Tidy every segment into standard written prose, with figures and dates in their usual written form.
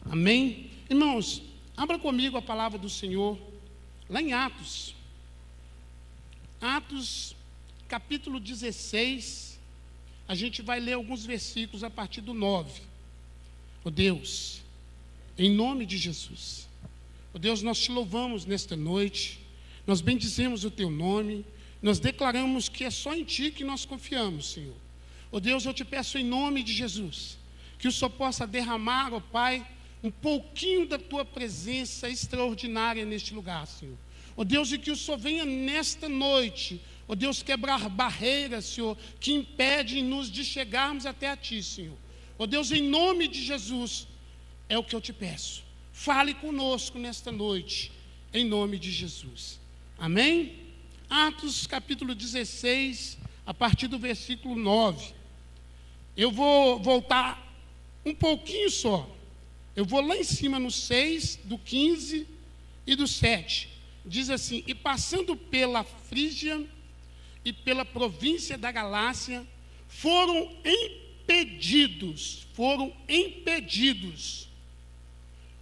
Amém? Irmãos, abra comigo a palavra do Senhor, lá em Atos. Atos, capítulo 16, a gente vai ler alguns versículos a partir do 9. Ó Deus, em nome de Jesus. Ó Deus, nós te louvamos nesta noite, nós bendizemos o teu nome, nós declaramos que é só em ti que nós confiamos, Senhor. Ó Deus, eu te peço em nome de Jesus, que o Senhor possa derramar, ó Pai, um pouquinho da tua presença extraordinária neste lugar, Senhor. Ó Deus, e que o Senhor venha nesta noite, ó Deus, quebrar barreiras, Senhor, que impedem-nos de chegarmos até a ti, Senhor. Ó Deus, em nome de Jesus, é o que eu te peço. Fale conosco nesta noite, em nome de Jesus. Amém? Atos capítulo 16, a partir do versículo 9. Eu vou voltar um pouquinho só. Eu vou lá em cima no 6, do 15 e do 7. Diz assim: e passando pela Frígia e pela província da Galácia, foram impedidos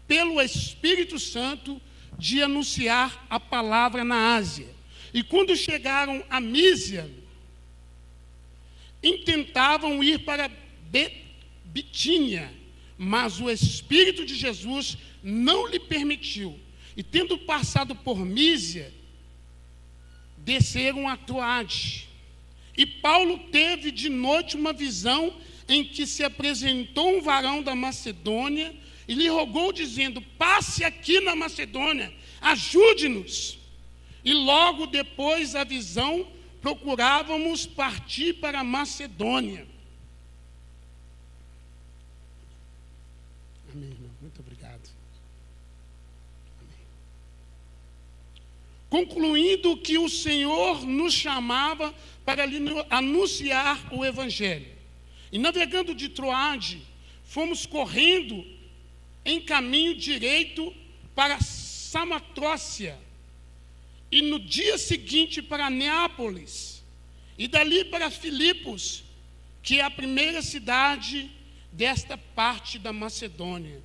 pelo Espírito Santo de anunciar a palavra na Ásia. E quando chegaram a Mísia, intentavam ir para Bitínia, mas o Espírito de Jesus não lhe permitiu. E tendo passado por Mísia, desceram a Troade. E Paulo teve de noite uma visão em que se apresentou um varão da Macedônia e lhe rogou, dizendo: passe aqui na Macedônia, ajude-nos. E logo depois da visão, procurávamos partir para a Macedônia. Amém, irmão. Muito obrigado. Amém. Concluindo que o Senhor nos chamava para lhe anunciar o Evangelho. E navegando de Troade, fomos correndo em caminho direito para Samatrócia, e no dia seguinte para Neápolis, e dali para Filipos, que é a primeira cidade desta parte da Macedônia,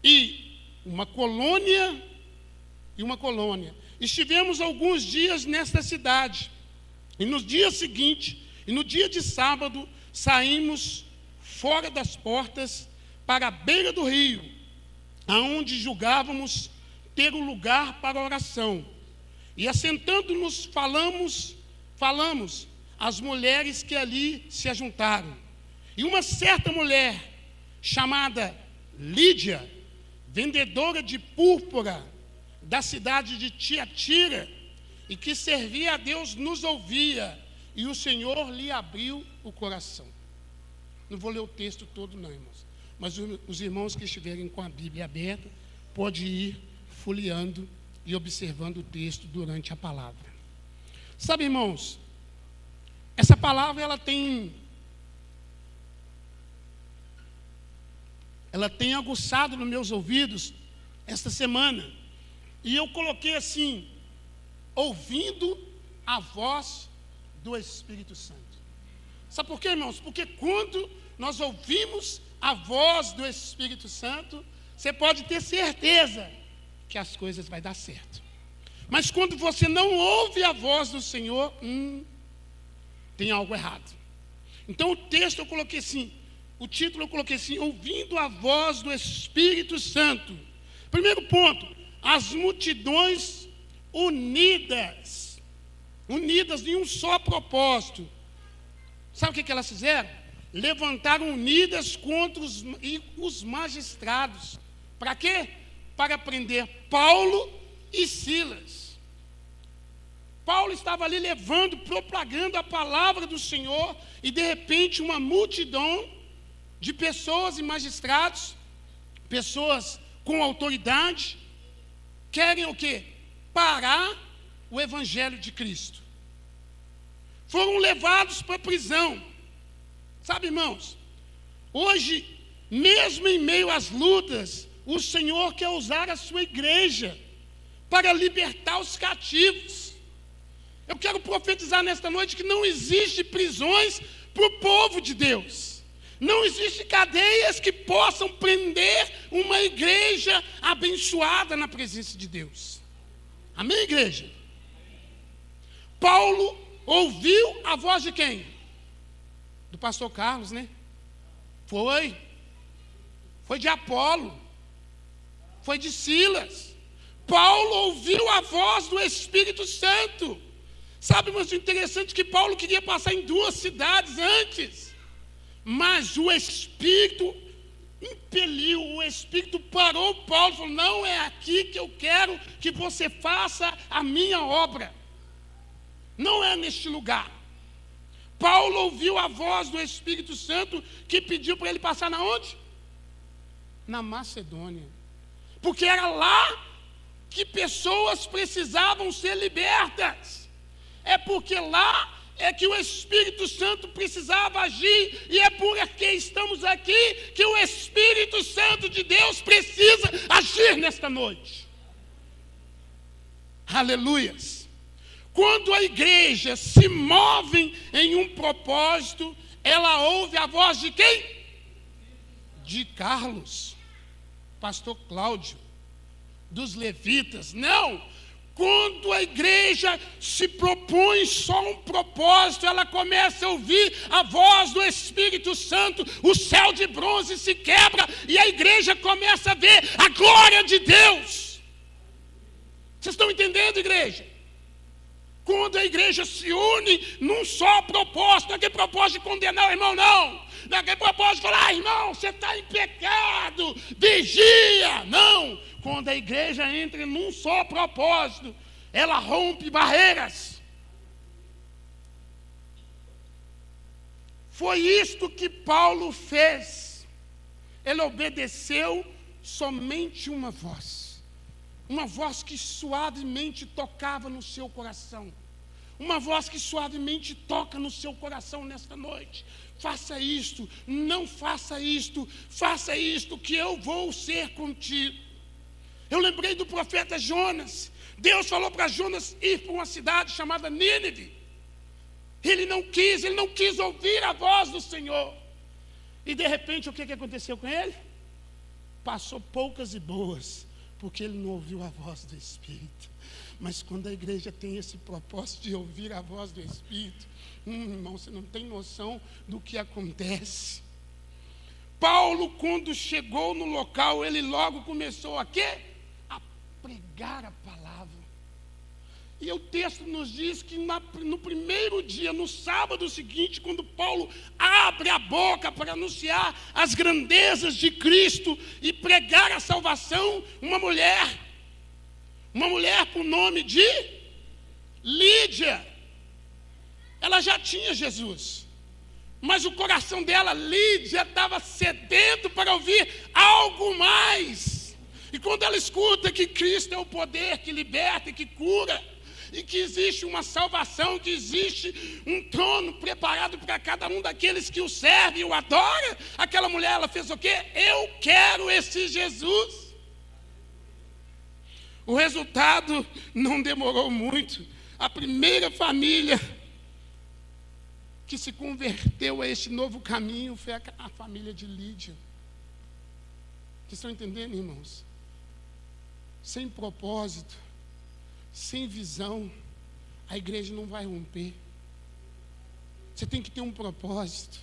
e uma colônia. Estivemos alguns dias nesta cidade, e no dia seguinte, e no dia de sábado, saímos fora das portas para a beira do rio, aonde julgávamos ter um lugar para oração. E assentando-nos, falamos às mulheres que ali se ajuntaram. E uma certa mulher, chamada Lídia, vendedora de púrpura da cidade de Tiatira, e que servia a Deus, nos ouvia, e o Senhor lhe abriu o coração. Não vou ler o texto todo não, irmãos, mas os irmãos que estiverem com a Bíblia aberta, podem ir folheando e observando o texto durante a palavra. Sabe, irmãos, essa palavra ela tem aguçado nos meus ouvidos esta semana. E eu coloquei assim: ouvindo a voz do Espírito Santo. Sabe por quê, irmãos? Porque quando nós ouvimos a voz do Espírito Santo, você pode ter certeza que as coisas vão dar certo. Mas quando você não ouve a voz do Senhor, tem algo errado. Então o texto eu coloquei assim, o título eu coloquei assim: ouvindo a voz do Espírito Santo. Primeiro ponto: as multidões unidas em um só propósito. Sabe o que elas fizeram? Levantaram unidas contra os magistrados. Para quê? Para prender Paulo e Silas. Paulo estava ali propagando a palavra do Senhor, e de repente uma multidão de pessoas e magistrados, pessoas com autoridade, querem o quê? Parar o Evangelho de Cristo. Foram levados para a prisão. Sabe, irmãos, hoje, mesmo em meio às lutas, o Senhor quer usar a sua igreja para libertar os cativos. Eu quero profetizar nesta noite que não existe prisões para o povo de Deus. Não existem cadeias que possam prender uma igreja abençoada na presença de Deus. Amém, igreja? Paulo ouviu a voz de quem? Do pastor Carlos, né? Foi de Apolo, foi de Silas. Paulo ouviu a voz do Espírito Santo. Sabe, mas o interessante é que Paulo queria passar em 2 cidades antes, mas o Espírito impeliu, o Espírito parou Paulo e falou: não é aqui que eu quero que você faça a minha obra, não é neste lugar. Paulo ouviu a voz do Espírito Santo que pediu para ele passar na onde? Na Macedônia, porque era lá que pessoas precisavam ser libertas. É porque lá é que o Espírito Santo precisava agir, e é porque estamos aqui que o Espírito Santo de Deus precisa agir nesta noite. Aleluias. Quando a igreja se move em um propósito, ela ouve a voz de quem? De Carlos, pastor Cláudio, dos levitas. Não! Quando a igreja se propõe só um propósito, ela começa a ouvir a voz do Espírito Santo, o céu de bronze se quebra e a igreja começa a ver a glória de Deus. Vocês estão entendendo, igreja? Quando a igreja se une num só propósito, não é aquele propósito de condenar o irmão, não. Não é aquele propósito de falar: irmão, você está em pecado, vigia. Não. Quando a igreja entra num só propósito, ela rompe barreiras. Foi isto que Paulo fez. Ele obedeceu somente uma voz que suavemente tocava no seu coração, uma voz que suavemente toca no seu coração nesta noite. Faça isto, não faça isto, faça isto que eu vou ser contigo. Eu lembrei do profeta Jonas. Deus falou para Jonas ir para uma cidade chamada Nínive. Ele não quis ouvir a voz do Senhor. E de repente o que aconteceu com ele? Passou poucas e boas, porque ele não ouviu a voz do Espírito. Mas quando a igreja tem esse propósito de ouvir a voz do Espírito, irmão, você não tem noção do que acontece. Paulo, quando chegou no local, ele logo começou a quê? A pregar a palavra. E o texto nos diz que no primeiro dia, no sábado seguinte, quando Paulo abre a boca para anunciar as grandezas de Cristo e pregar a salvação, uma mulher por nome de Lídia, ela já tinha Jesus, mas o coração dela, Lídia, estava sedento para ouvir algo mais. E quando ela escuta que Cristo é o poder que liberta e que cura, e que existe uma salvação, que existe um trono preparado para cada um daqueles que o serve e o adora, aquela mulher, ela fez o quê? Eu quero esse Jesus. O resultado não demorou muito. A primeira família que se converteu a este novo caminho foi a família de Lídia. Vocês estão entendendo, irmãos? Sem propósito, sem visão, a igreja não vai romper. Você tem que ter um propósito,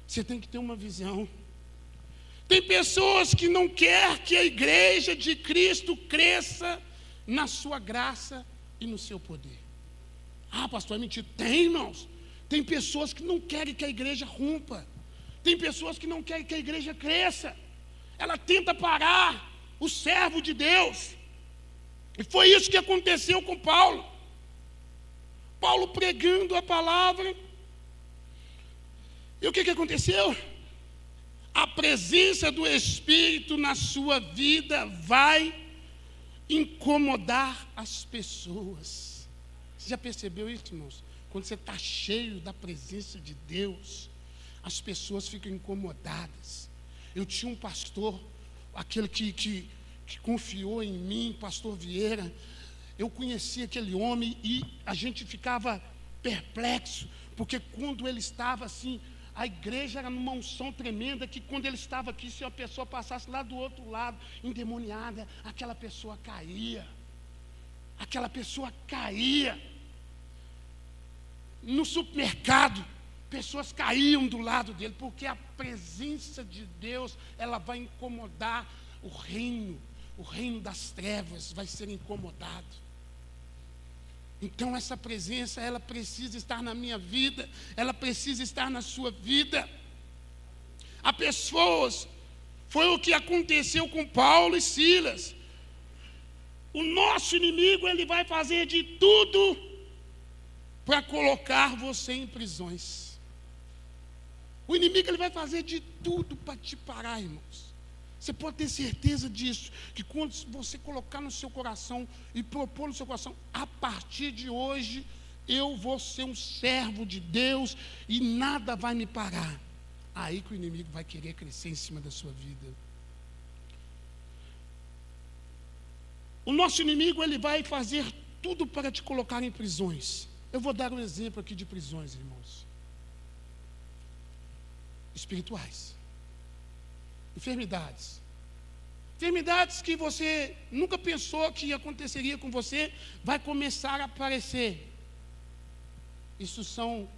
você tem que ter uma visão. Tem pessoas que não querem que a igreja de Cristo cresça na sua graça e no seu poder. Ah, pastor, é mentira. Tem, irmãos. Tem pessoas que não querem que a igreja rompa. Tem pessoas que não querem que a igreja cresça. Ela tenta parar o servo de Deus. E foi isso que aconteceu com Paulo. Paulo pregando a palavra. E o que aconteceu? A presença do Espírito na sua vida vai incomodar as pessoas. Você já percebeu isso, irmãos? Quando você está cheio da presença de Deus, as pessoas ficam incomodadas. Eu tinha um pastor, aquele que confiou em mim, pastor Vieira. Eu conheci aquele homem e a gente ficava perplexo, porque quando ele estava assim, A igreja era numa unção tremenda que quando ele estava aqui, se uma pessoa passasse lá do outro lado, endemoniada, aquela pessoa caía. Aquela pessoa caía. No supermercado, pessoas caíam do lado dele, porque a presença de Deus, ela vai incomodar o reino das trevas vai ser incomodado. Então essa presença, ela precisa estar na minha vida, ela precisa estar na sua vida. Há pessoas, foi o que aconteceu com Paulo e Silas. O nosso inimigo, ele vai fazer de tudo para colocar você em prisões. O inimigo, ele vai fazer de tudo para te parar, irmãos. Você pode ter certeza disso, que quando você colocar no seu coração e propor no seu coração, a partir de hoje, eu vou ser um servo de Deus e nada vai me parar. Aí que o inimigo vai querer crescer em cima da sua vida. O nosso inimigo, ele vai fazer tudo para te colocar em prisões. Eu vou dar um exemplo aqui de prisões, irmãos. Espirituais. Enfermidades. Enfermidades que você nunca pensou que aconteceria com você, vai começar a aparecer. Isso são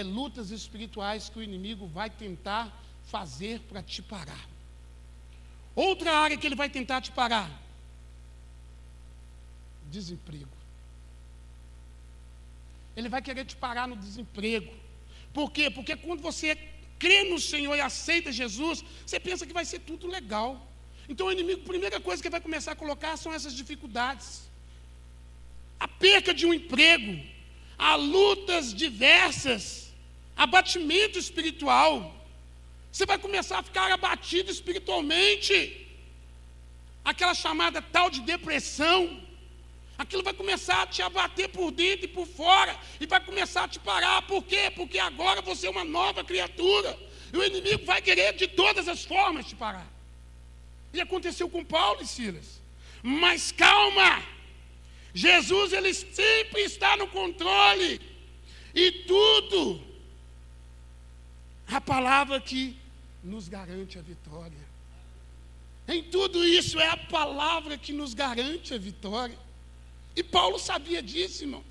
lutas espirituais que o inimigo vai tentar fazer para te parar. Outra área que ele vai tentar te parar: desemprego. Ele vai querer te parar no desemprego. Por quê? Porque quando você crê no Senhor e aceita Jesus, você pensa que vai ser tudo legal. Então o inimigo, a primeira coisa que vai começar a colocar são essas dificuldades. A perca de um emprego, há lutas diversas, abatimento espiritual. Você vai começar a ficar abatido espiritualmente. Aquela chamada tal de depressão. Aquilo vai começar a te abater por dentro e por fora, e vai começar a te parar. Por quê? Porque agora você é uma nova criatura, e o inimigo vai querer de todas as formas te parar. E aconteceu com Paulo e Silas. Mas calma, Jesus, ele sempre está no controle, e tudo, a palavra que nos garante a vitória. Em tudo isso é a palavra que nos garante a vitória. E Paulo sabia disso, irmãos.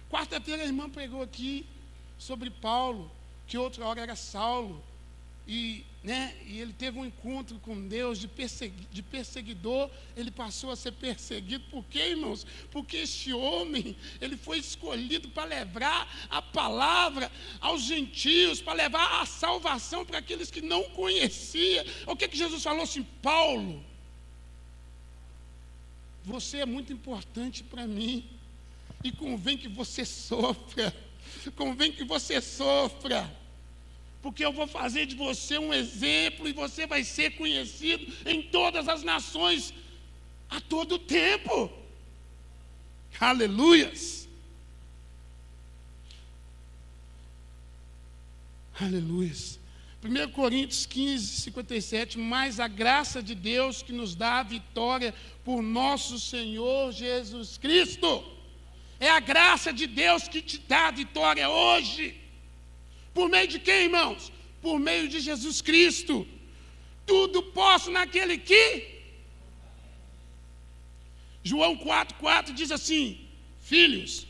Quarta-feira a irmã pregou aqui sobre Paulo, que outra hora era Saulo, e ele teve um encontro com Deus de perseguidor, ele passou a ser perseguido. Por quê, irmãos? Porque este homem, ele foi escolhido para levar a palavra aos gentios, para levar a salvação para aqueles que não conheciam. O que Jesus falou assim: Paulo, você é muito importante para mim, e convém que você sofra, porque eu vou fazer de você um exemplo, e você vai ser conhecido em todas as nações, a todo tempo. Aleluias! Aleluias! 1 Coríntios 15, 57, mas a graça de Deus que nos dá a vitória por nosso Senhor Jesus Cristo. É a graça de Deus que te dá a vitória hoje. Por meio de quem, irmãos? Por meio de Jesus Cristo. Tudo posso naquele que... João 4,4 diz assim: filhos,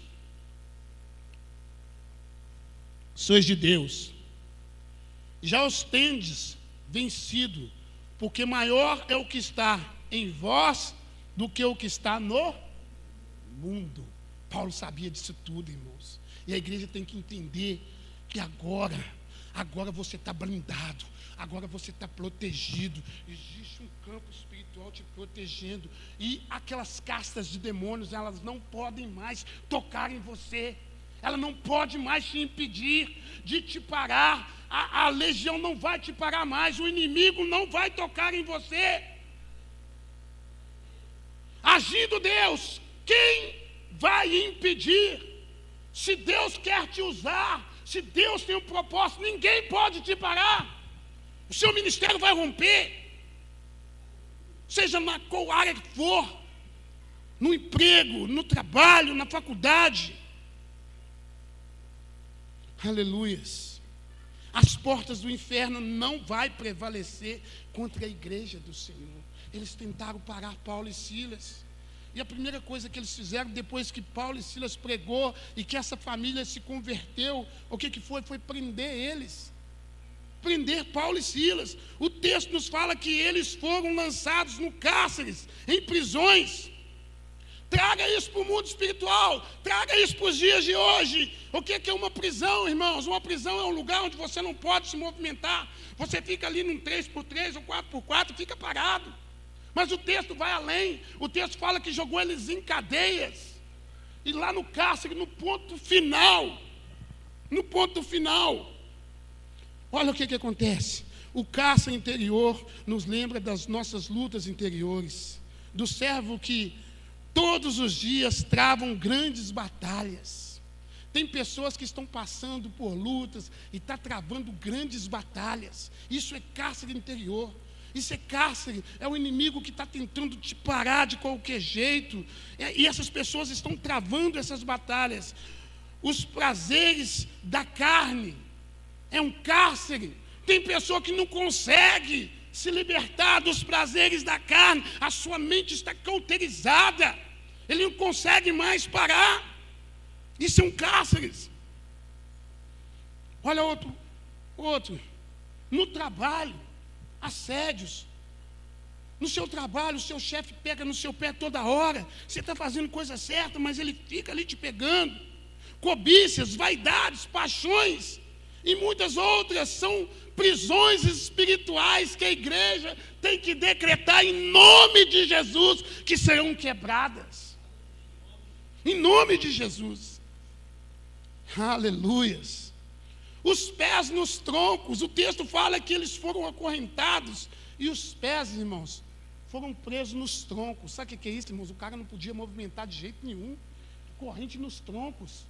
sois de Deus, já os tendes vencido, porque maior é o que está em vós do que o que está no mundo. Paulo sabia disso tudo, irmãos. E a igreja tem que entender que agora você está blindado, agora você está protegido. Existe um campo espiritual te protegendo, e aquelas castas de demônios, elas não podem mais tocar em você. Ela não pode mais te impedir de te parar. A legião não vai te parar mais. O inimigo não vai tocar em você. Agindo Deus, quem vai impedir? Se Deus quer te usar, se Deus tem um propósito, ninguém pode te parar. O seu ministério vai romper, seja na qual área que for, no emprego, no trabalho, na faculdade. Aleluias. As portas do inferno não vai prevalecer contra a igreja do Senhor. Eles tentaram parar Paulo e Silas. E a primeira coisa que eles fizeram, depois que Paulo e Silas pregou e que essa família se converteu, o que foi? Foi prender eles. Prender Paulo e Silas. O texto nos fala que eles foram lançados no cárceres, em prisões. Traga isso para o mundo espiritual, traga isso para os dias de hoje. O que é uma prisão, irmãos? Uma prisão é um lugar onde você não pode se movimentar. Você fica ali num 3x3 ou 4x4, fica parado. Mas o texto vai além. O texto fala que jogou eles em cadeias. E lá no cárcere, no ponto final, olha o que acontece. O cárcere interior nos lembra das nossas lutas interiores, do servo que todos os dias travam grandes batalhas. Tem pessoas que estão passando por lutas e estão travando grandes batalhas. Isso é cárcere interior. Isso é cárcere, é o inimigo que está tentando te parar de qualquer jeito. E essas pessoas estão travando essas batalhas. Os prazeres da carne é um cárcere. Tem pessoa que não consegue se libertar dos prazeres da carne. A sua mente está cauterizada. Ele não consegue mais parar. Isso é um cárcere. Olha outro. No trabalho, assédios. No seu trabalho, o seu chefe pega no seu pé toda hora. Você está fazendo coisa certa, mas ele fica ali te pegando. Cobiças, vaidades, paixões e muitas outras são prisões espirituais que a igreja tem que decretar em nome de Jesus que serão quebradas. Em nome de Jesus. Aleluias. Os pés nos troncos. O texto fala que eles foram acorrentados. E os pés, irmãos, foram presos nos troncos. Sabe o que é isso, irmãos? O cara não podia movimentar de jeito nenhum. Corrente nos troncos.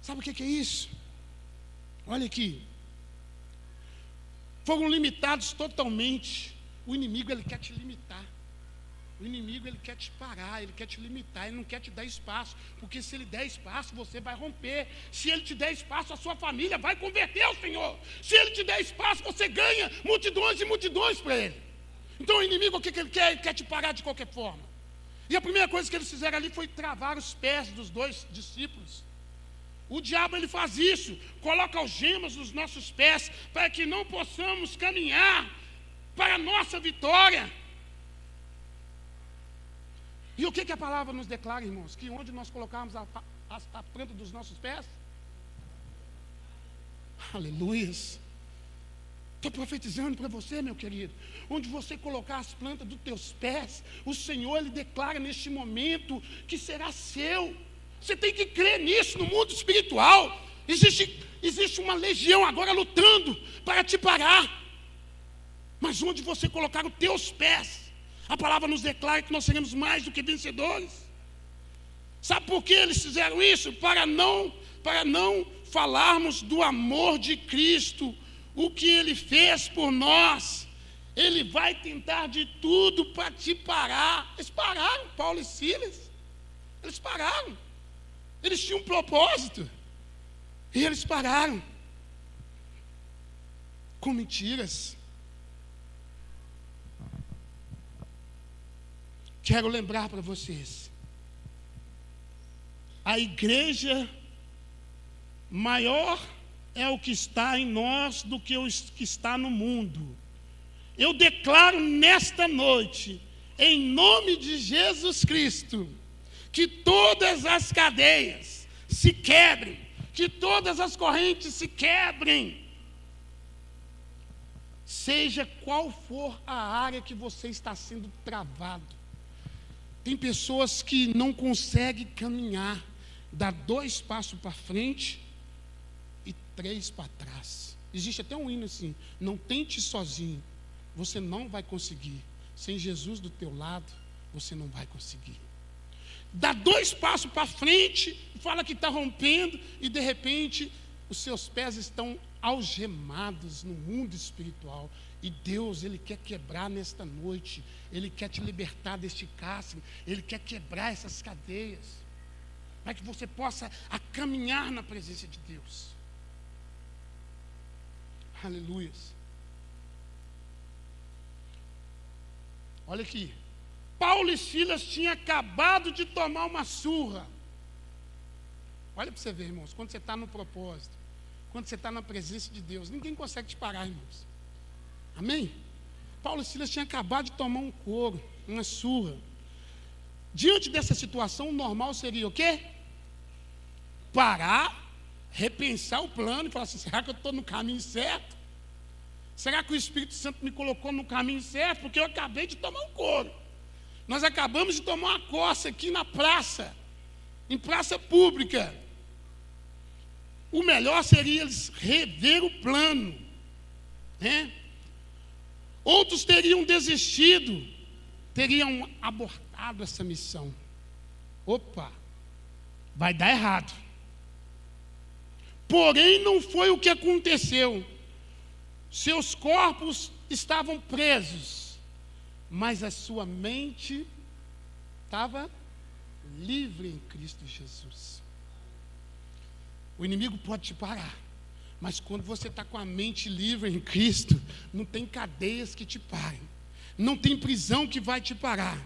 Sabe o que é isso? Olha aqui. Foram limitados totalmente. O inimigo, ele quer te limitar. O inimigo, ele quer te parar, ele quer te limitar, ele não quer te dar espaço, porque se ele der espaço, você vai romper. Se ele te der espaço, a sua família vai converter ao Senhor. Se ele te der espaço, você ganha multidões e multidões para ele. Então o inimigo, o que ele quer? Ele quer te parar de qualquer forma. E a primeira coisa que eles fizeram ali foi travar os pés dos dois discípulos. O diabo, ele faz isso, coloca algemas nos nossos pés, para que não possamos caminhar para a nossa vitória. E o que a palavra nos declara, irmãos? Que onde nós colocarmos a planta dos nossos pés? Aleluias. Estou profetizando para você, meu querido. Onde você colocar as plantas dos teus pés, o Senhor, Ele declara neste momento que será seu. Você tem que crer nisso no mundo espiritual. Existe uma legião agora lutando para te parar. Mas onde você colocar os teus pés, a palavra nos declara que nós seremos mais do que vencedores. Sabe por que eles fizeram isso? Para não falarmos do amor de Cristo, o que Ele fez por nós. Ele vai tentar de tudo para te parar. Eles pararam, Paulo e Silas. Eles pararam. Eles tinham um propósito. E eles pararam. Com mentiras. Quero lembrar para vocês, a igreja maior é o que está em nós do que o que está no mundo. Eu declaro nesta noite, em nome de Jesus Cristo, que todas as cadeias se quebrem, que todas as correntes se quebrem, seja qual for a área que você está sendo travado. Tem pessoas que não conseguem caminhar, dar 2 passos para frente e 3 para trás. Existe até um hino assim: não tente sozinho, você não vai conseguir. Sem Jesus do teu lado, você não vai conseguir. Dá 2 passos para frente, fala que está rompendo, e de repente os seus pés estão algemados no mundo espiritual. E Deus, Ele quer quebrar nesta noite. Ele quer te libertar deste cárcere. Ele quer quebrar essas cadeias, para que você possa caminhar na presença de Deus. Aleluia. Olha aqui. Paulo e Silas tinham acabado de tomar uma surra. Olha para você ver, irmãos, quando você está no propósito, quando você está na presença de Deus, ninguém consegue te parar, irmãos. Amém? Paulo e Silas tinham acabado de tomar um couro, uma surra. Diante dessa situação, o normal seria o quê? Parar, repensar o plano e falar assim: será que eu estou no caminho certo? Será que o Espírito Santo me colocou no caminho certo? Porque eu acabei de tomar um couro. Nós acabamos de tomar uma coça aqui na praça, em praça pública. O melhor seria eles rever o plano, né? Outros teriam desistido, teriam abortado essa missão. Opa, vai dar errado. Porém, não foi o que aconteceu. Seus corpos estavam presos, mas a sua mente estava livre em Cristo Jesus. O inimigo pode te parar, mas quando você está com a mente livre em Cristo, não tem cadeias que te parem, não tem prisão que vai te parar.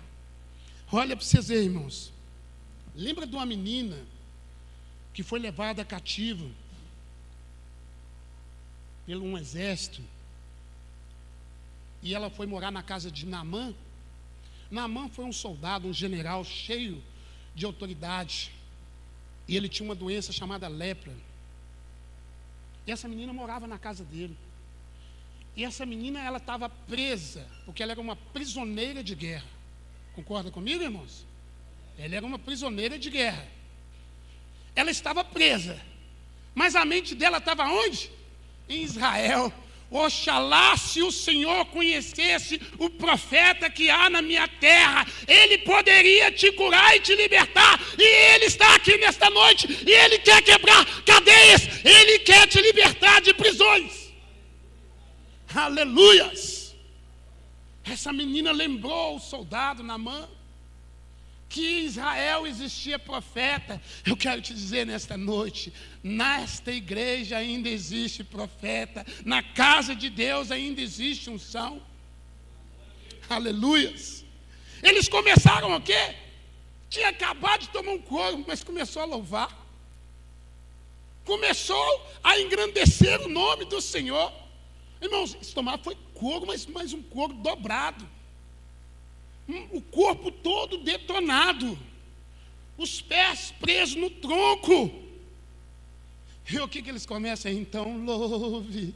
Olha para vocês verem, irmãos. Lembra de uma menina que foi levada cativa pelo um exército, e ela foi morar na casa de Naamã. Naamã foi um soldado, um general cheio de autoridade, e ele tinha uma doença chamada lepra. E essa menina morava na casa dele. E essa menina, ela estava presa, porque ela era uma prisioneira de guerra. Concorda comigo, irmãos? Ela era uma prisioneira de guerra. Ela estava presa, mas a mente dela estava onde? Em Israel. Oxalá se o Senhor conhecesse o profeta que há na minha terra, ele poderia te curar e te libertar. E ele está aqui nesta noite, e ele quer quebrar cadeias, ele quer te libertar de prisões. Aleluias. Essa menina lembrou o soldado Naamã que em Israel existia profeta. Eu quero te dizer nesta noite, nesta igreja ainda existe profeta, na casa de Deus ainda existe unção. Aleluias. Eles começaram o quê? Tinha acabado de tomar um couro, mas começou a louvar, começou a engrandecer o nome do Senhor. Irmãos, esse tomar foi couro, mas um couro dobrado, o corpo todo detonado, os pés presos no tronco. E o que eles começam? Então louve,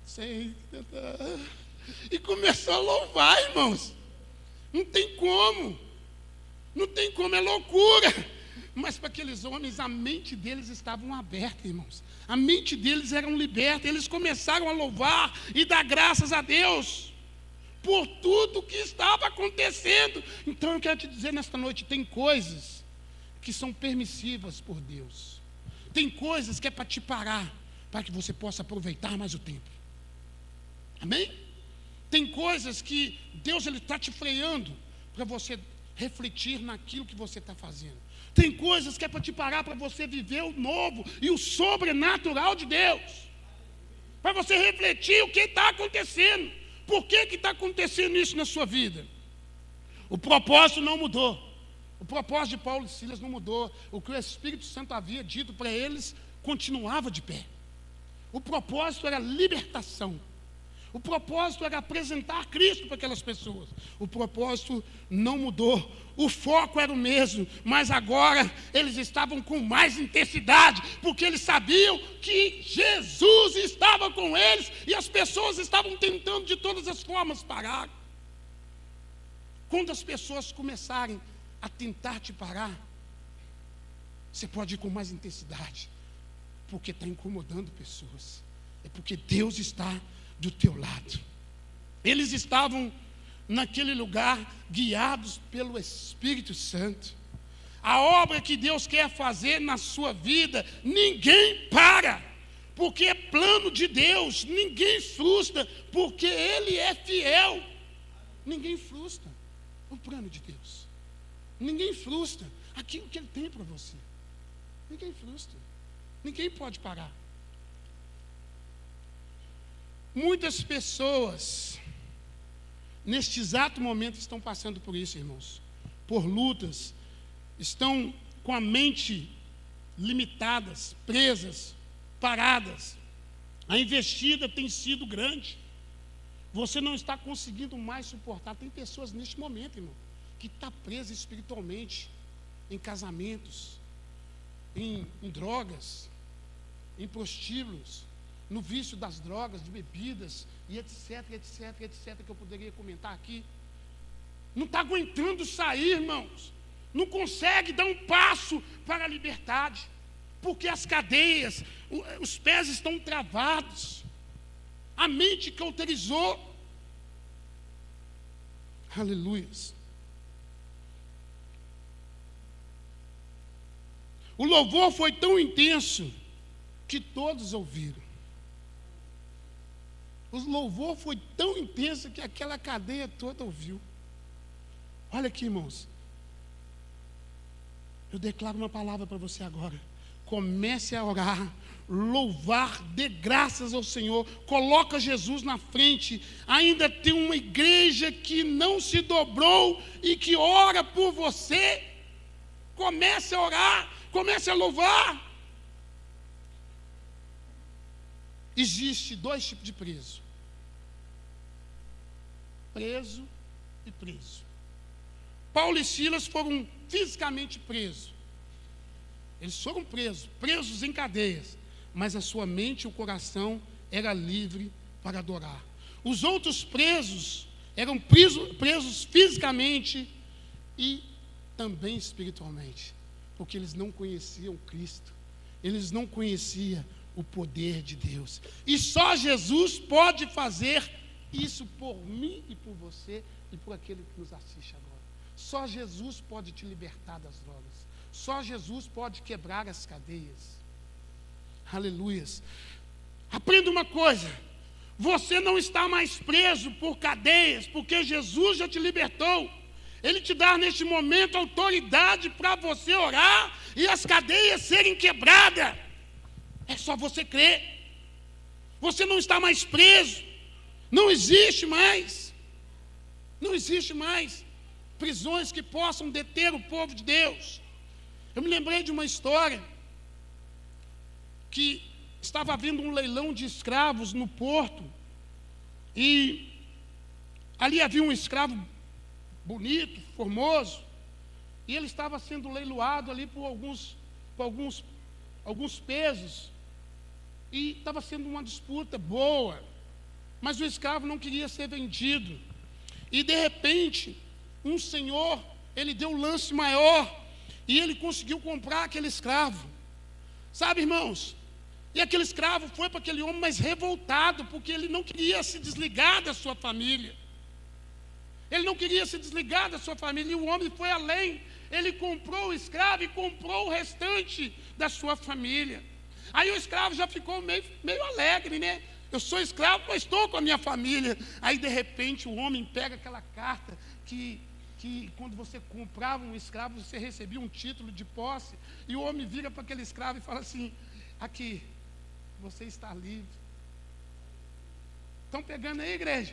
sei. E começou a louvar, irmãos. Não tem como, é loucura. Mas para aqueles homens, a mente deles estava aberta, irmãos. A mente deles era liberta. Eles começaram a louvar e dar graças a Deus por tudo que estava acontecendo. Então eu quero te dizer nesta noite, tem coisas que são permissivas por Deus. Tem coisas que é para te parar, para que você possa aproveitar mais o tempo. Amém? Tem coisas que Deus está te freando para você refletir naquilo que você está fazendo. Tem coisas que é para te parar, para você viver o novo e o sobrenatural de Deus, para você refletir o que está acontecendo. Por que está acontecendo isso na sua vida? O propósito não mudou. O propósito de Paulo e Silas não mudou. O que o Espírito Santo havia dito para eles continuava de pé. O propósito era libertação. O propósito era apresentar Cristo para aquelas pessoas. O propósito não mudou. O foco era o mesmo, mas agora eles estavam com mais intensidade, porque eles sabiam que Jesus estava com eles e as pessoas estavam tentando de todas as formas parar. Quando as pessoas começarem a tentar te parar, você pode ir com mais intensidade, porque está incomodando pessoas. É porque Deus está do teu lado. Eles estavam naquele lugar guiados pelo Espírito Santo. A obra que Deus quer fazer na sua vida, ninguém para, porque é plano de Deus. Ninguém frustra, porque Ele é fiel. Ninguém frustra o plano de Deus. Ninguém frustra aquilo que Ele tem para você. Ninguém frustra. Ninguém pode parar. Muitas pessoas, neste exato momento, estão passando por isso, irmãos. Por lutas, estão com a mente limitadas, presas, paradas. A investida tem sido grande. Você não está conseguindo mais suportar. Tem pessoas neste momento, irmão, que está presa espiritualmente, em casamentos, em drogas, em prostíbulos, no vício das drogas, de bebidas, e etc, que eu poderia comentar aqui. Não está aguentando sair, irmãos. Não consegue dar um passo para a liberdade, porque as cadeias, os pés estão travados, a mente cauterizou. Aleluias. O louvor foi tão intenso que todos ouviram. O louvor foi tão intenso que aquela cadeia toda ouviu. Olha aqui, irmãos. Eu declaro uma palavra para você agora. Comece a orar, louvar, dê graças ao Senhor, coloca Jesus na frente. Ainda tem uma igreja que não se dobrou e que ora por você. Comece a orar, comece a louvar. Existe dois tipos de preso: preso e preso. Paulo e Silas foram fisicamente presos. Eles foram presos em cadeias, mas a sua mente e o coração era livre para adorar. Os outros presos eram presos fisicamente e também espiritualmente, porque eles não conheciam Cristo, eles não conheciam o poder de Deus. E só Jesus pode fazer isso por mim e por você e por aquele que nos assiste agora. Só Jesus pode te libertar das drogas. Só Jesus pode quebrar as cadeias. Aleluias. Aprenda uma coisa: você não está mais preso por cadeias, porque Jesus já te libertou. Ele te dá neste momento autoridade para você orar e as cadeias serem quebradas. É só você crer. Você não está mais preso. Não existe mais. Não existe mais prisões que possam deter o povo de Deus. Eu me lembrei de uma história que estava havendo um leilão de escravos no porto, e ali havia um escravo bonito, formoso, e ele estava sendo leiloado ali por alguns pesos, e estava sendo uma disputa boa, mas o escravo não queria ser vendido, e de repente um senhor, ele deu um lance maior, e ele conseguiu comprar aquele escravo, sabe, irmãos? E aquele escravo foi para aquele homem mais revoltado, porque ele não queria se desligar da sua família. Ele não queria se desligar da sua família, e o homem foi além. Ele comprou o escravo e comprou o restante da sua família. Aí o escravo já ficou meio alegre, né? Eu sou escravo, mas estou com a minha família. Aí de repente o homem pega aquela carta que quando você comprava um escravo, você recebia um título de posse, e o homem vira para aquele escravo e fala assim: aqui, você está livre. Estão pegando aí, igreja?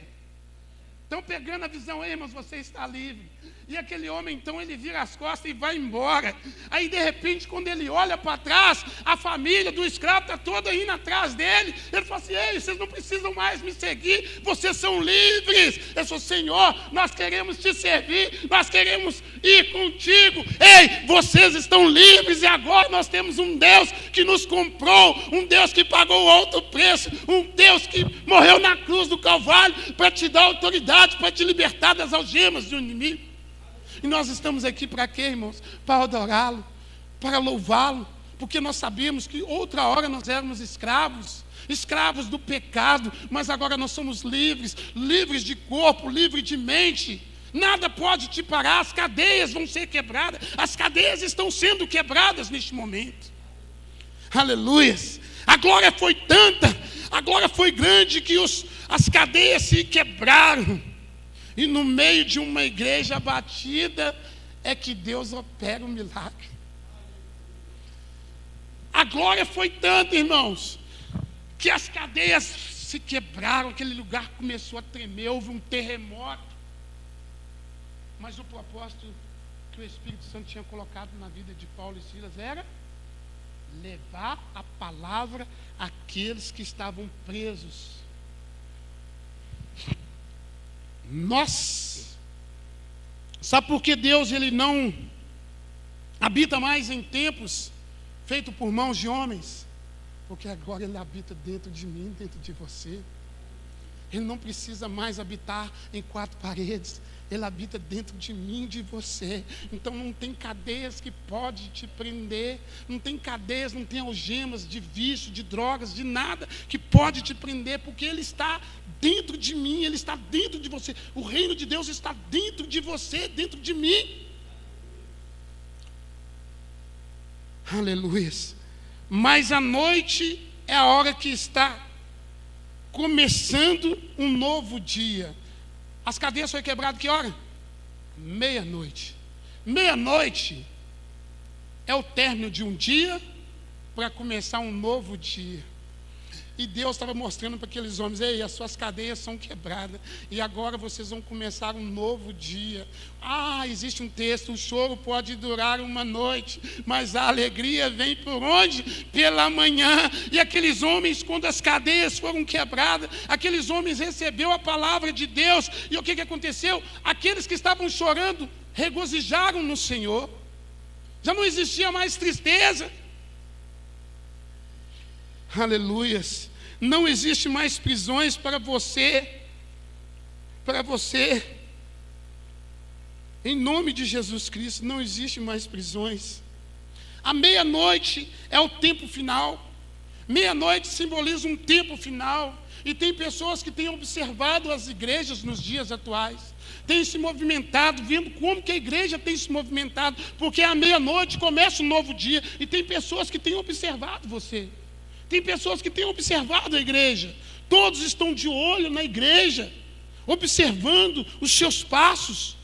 Estão pegando a visão aí, irmãos? Você está livre. E aquele homem, então, ele vira as costas e vai embora. Aí, de repente, quando ele olha para trás, a família do escravo está toda indo atrás dele. Ele fala assim: ei, vocês não precisam mais me seguir, vocês são livres. Eu sou: Senhor, nós queremos te servir, nós queremos ir contigo. Ei, vocês estão livres, e agora nós temos um Deus que nos comprou, um Deus que pagou alto preço, um Deus que morreu na cruz do Calvário para te dar autoridade, para te libertar das algemas do inimigo. E nós estamos aqui para quê, irmãos? Para adorá-lo, para louvá-lo, porque nós sabemos que outra hora nós éramos escravos do pecado, mas agora nós somos livres de corpo, livres de mente. Nada pode te parar, as cadeias vão ser quebradas, as cadeias estão sendo quebradas neste momento. Aleluias. A glória foi tanta, a glória foi grande, que as cadeias se quebraram. E no meio de uma igreja abatida é que Deus opera um milagre. A glória foi tanta, irmãos, que as cadeias se quebraram, aquele lugar começou a tremer, houve um terremoto. Mas o propósito que o Espírito Santo tinha colocado na vida de Paulo e Silas era levar a palavra àqueles que estavam presos. Sabe por que Deus ele não habita mais em templos feitos por mãos de homens? Porque agora Ele habita dentro de mim, dentro de você. Ele não precisa mais habitar em quatro paredes. Ele habita dentro de mim e de você. Então não tem cadeias que pode te prender. Não tem cadeias, não tem algemas de vício, de drogas, de nada que pode te prender. Porque Ele está dentro de mim, Ele está dentro de você. O reino de Deus está dentro de você, dentro de mim. Aleluia. Mas a noite é a hora que está começando um novo dia. As cadeias foram quebradas que hora? Meia-noite. Meia-noite é o término de um dia para começar um novo dia. E Deus estava mostrando para aqueles homens: ei, as suas cadeias são quebradas, e agora vocês vão começar um novo dia. Existe um texto: o choro pode durar uma noite, mas a alegria vem por onde? Pela manhã. E aqueles homens, quando as cadeias foram quebradas, aqueles homens receberam a palavra de Deus, e o que aconteceu? Aqueles que estavam chorando, regozijaram no Senhor. Já não existia mais tristeza. Aleluias. Não existe mais prisões para você. Para você. Em nome de Jesus Cristo, não existe mais prisões. A meia-noite é o tempo final. Meia-noite simboliza um tempo final. E tem pessoas que têm observado as igrejas nos dias atuais, têm se movimentado, vendo como que a igreja tem se movimentado, porque à meia-noite começa um novo dia. E tem pessoas que têm observado você. Tem pessoas que têm observado a igreja. Todos estão de olho na igreja, observando os seus passos.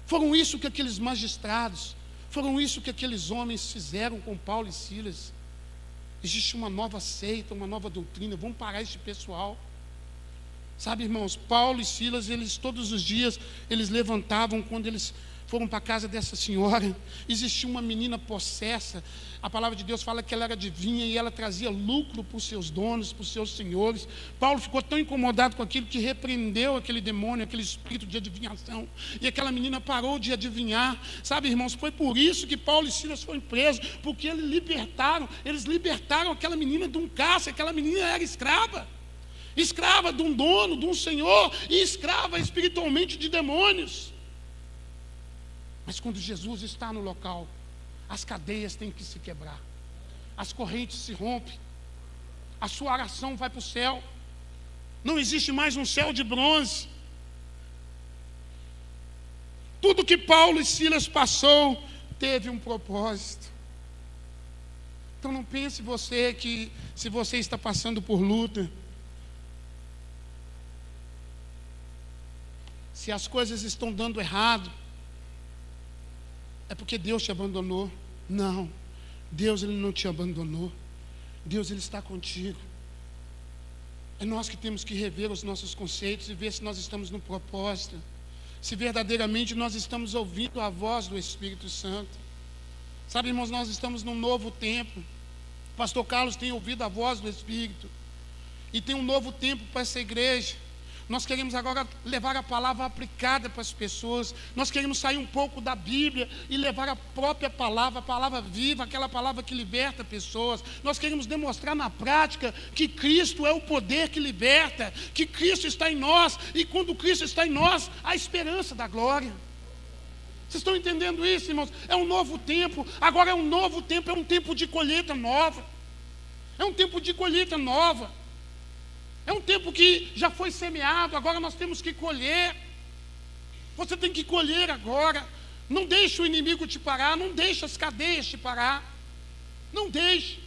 Foram isso que aqueles magistrados, foram isso que aqueles homens fizeram com Paulo e Silas. Existe uma nova seita, uma nova doutrina. Vamos parar esse pessoal. Sabe, irmãos, Paulo e Silas, eles todos os dias, eles levantavam quando eles foram para a casa dessa senhora. Existia uma menina possessa. A palavra de Deus fala que ela era adivinha e ela trazia lucro para os seus donos, para os seus senhores. Paulo ficou tão incomodado com aquilo que repreendeu aquele demônio, aquele espírito de adivinhação. E aquela menina parou de adivinhar. Sabe, irmãos, foi por isso que Paulo e Silas foram presos, porque eles libertaram aquela menina de um cárcere. Aquela menina era escrava. Escrava de um dono, de um senhor, e escrava espiritualmente de demônios. Mas quando Jesus está no local, as cadeias têm que se quebrar, as correntes se rompem, a sua oração vai para o céu. Não existe mais um céu de bronze. Tudo que Paulo e Silas passou teve um propósito. Então não pense você que, se você está passando por luta, se as coisas estão dando errado, é porque Deus te abandonou. Não, Deus ele não te abandonou. Deus ele está contigo. É nós que temos que rever os nossos conceitos e ver se nós estamos no propósito, se verdadeiramente nós estamos ouvindo a voz do Espírito Santo. Sabe, irmãos, nós estamos num novo tempo. O pastor Carlos tem ouvido a voz do Espírito, e tem um novo tempo para essa igreja. Nós queremos agora levar a palavra aplicada para as pessoas. Nós queremos sair um pouco da Bíblia e levar a própria palavra, a palavra viva, aquela palavra que liberta pessoas. Nós queremos demonstrar na prática que Cristo é o poder que liberta, que Cristo está em nós, e quando Cristo está em nós, há esperança da glória. Vocês estão entendendo isso, irmãos? É um novo tempo. Agora é um novo tempo, é um tempo de colheita nova. É um tempo de colheita nova. É um tempo que já foi semeado, agora nós temos que colher. Você tem que colher agora. Não deixe o inimigo te parar, não deixe as cadeias te parar. Não deixe.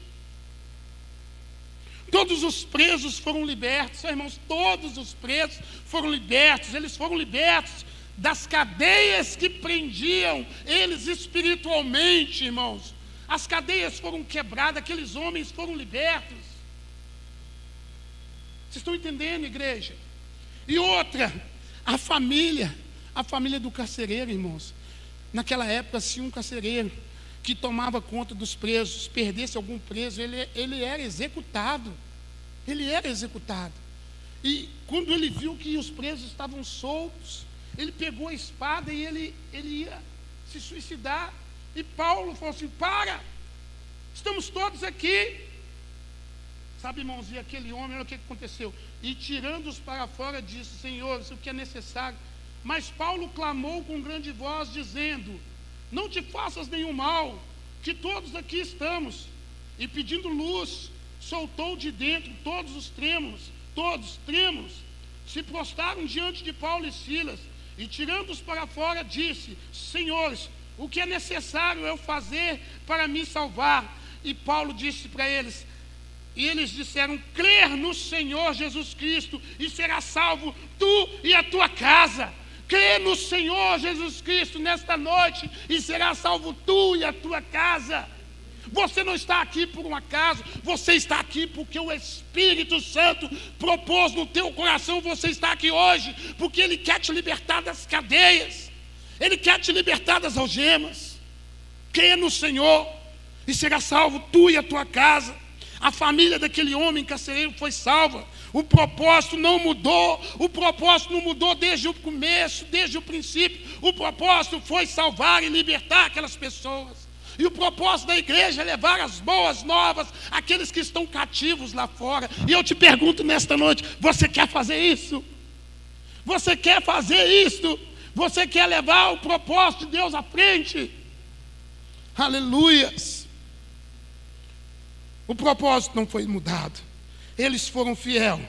Todos os presos foram libertos, irmãos, todos os presos foram libertos. Eles foram libertos das cadeias que prendiam eles espiritualmente, irmãos. As cadeias foram quebradas, aqueles homens foram libertos. Vocês estão entendendo, igreja? E outra, a família do carcereiro, irmãos. Naquela época, se um carcereiro que tomava conta dos presos, perdesse algum preso, ele era executado. Ele era executado. E quando ele viu que os presos estavam soltos, ele pegou a espada e ele ia se suicidar. E Paulo falou assim: para, estamos todos aqui. Sabe, irmãos, e aquele homem, olha o que aconteceu. E tirando-os para fora, disse: Senhor, isso que é necessário. Mas Paulo clamou com grande voz, dizendo: não te faças nenhum mal, que todos aqui estamos. E pedindo luz, soltou de dentro todos trêmulos, se prostraram diante de Paulo e Silas. E tirando-os para fora, disse: Senhores, o que é necessário eu fazer para me salvar? E Paulo disse para eles, e eles disseram: crer no Senhor Jesus Cristo e serás salvo tu e a tua casa. Crê no Senhor Jesus Cristo nesta noite e serás salvo tu e a tua casa. Você não está aqui por um acaso, você está aqui porque o Espírito Santo propôs no teu coração. Você está aqui hoje porque Ele quer te libertar das cadeias, Ele quer te libertar das algemas. Crê no Senhor e será salvo tu e a tua casa. A família daquele homem carcereiro foi salva. O propósito não mudou. O propósito não mudou desde o começo, desde o princípio. O propósito foi salvar e libertar aquelas pessoas. E o propósito da igreja é levar as boas novas àqueles que estão cativos lá fora. E eu te pergunto nesta noite: você quer fazer isso? Você quer fazer isso? Você quer levar o propósito de Deus à frente? Aleluias! O propósito não foi mudado. Eles foram fiéis.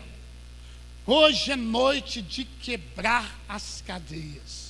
Hoje é noite de quebrar as cadeias.